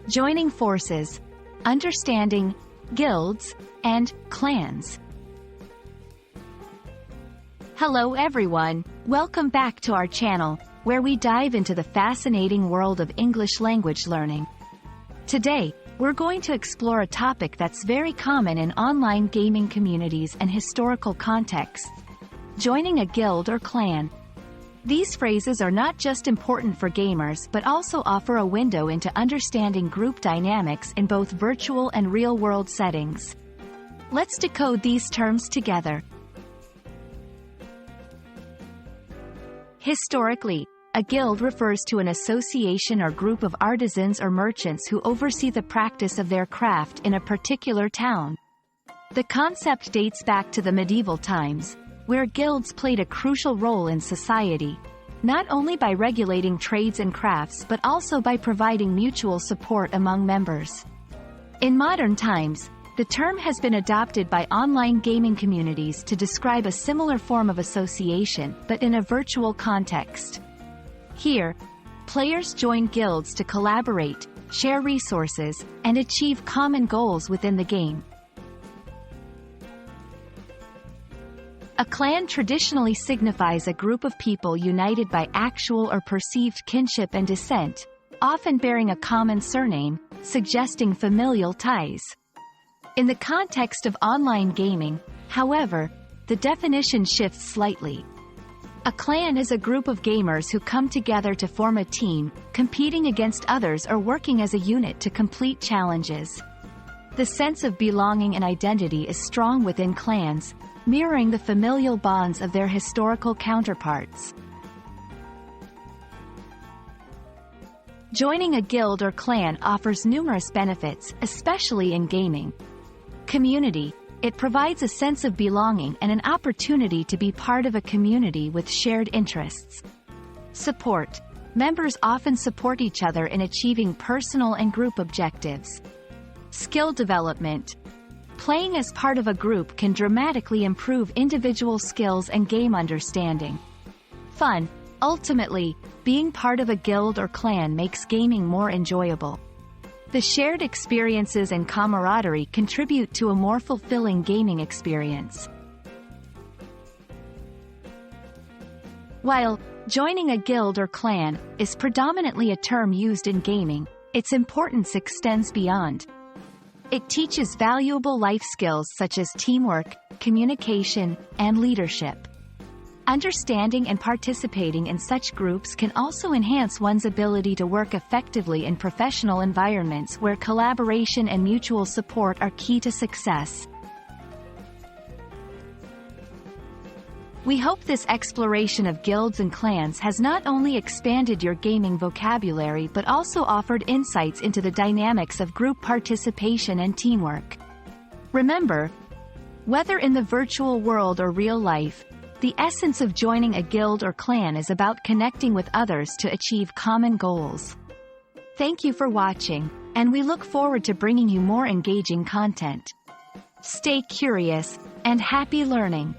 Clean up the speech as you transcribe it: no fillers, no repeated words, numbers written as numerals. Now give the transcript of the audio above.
joining forces, understanding guilds and clans. Hello everyone, welcome back to our channel, where we dive into the fascinating world of English language learning. Today, we're going to explore a topic that's very common in online gaming communities and historical contexts: joining a guild or clan. These phrases are not just important for gamers but also offer a window into understanding group dynamics in both virtual and real-world settings. Let's decode these terms together. Historically, a guild refers to an association or group of artisans or merchants who oversee the practice of their craft in a particular town. The concept dates back to the medieval times, where guilds played a crucial role in society, not only by regulating trades and crafts but also by providing mutual support among members. In modern times, the term has been adopted by online gaming communities to describe a similar form of association, but in a virtual context. Here, players join guilds to collaborate, share resources, and achieve common goals within the game. A clan traditionally signifies a group of people united by actual or perceived kinship and descent, often bearing a common surname, suggesting familial ties. In the context of online gaming, however, the definition shifts slightly. A clan is a group of gamers who come together to form a team, competing against others or working as a unit to complete challenges. The sense of belonging and identity is strong within clans, mirroring the familial bonds of their historical counterparts. Joining a guild or clan offers numerous benefits, especially in gaming. Community. It provides a sense of belonging and an opportunity to be part of a community with shared interests. Support. Members often support each other in achieving personal and group objectives. Skill development. Playing as part of a group can dramatically improve individual skills and game understanding. Fun. Ultimately, being part of a guild or clan makes gaming more enjoyable. The shared experiences and camaraderie contribute to a more fulfilling gaming experience. While joining a guild or clan is predominantly a term used in gaming, its importance extends beyond. It teaches valuable life skills such as teamwork, communication, and leadership. Understanding and participating in such groups can also enhance one's ability to work effectively in professional environments where collaboration and mutual support are key to success. We hope this exploration of guilds and clans has not only expanded your gaming vocabulary but also offered insights into the dynamics of group participation and teamwork. Remember, whether in the virtual world or real life, the essence of joining a guild or clan is about connecting with others to achieve common goals. Thank you for watching, and we look forward to bringing you more engaging content. Stay curious, and happy learning!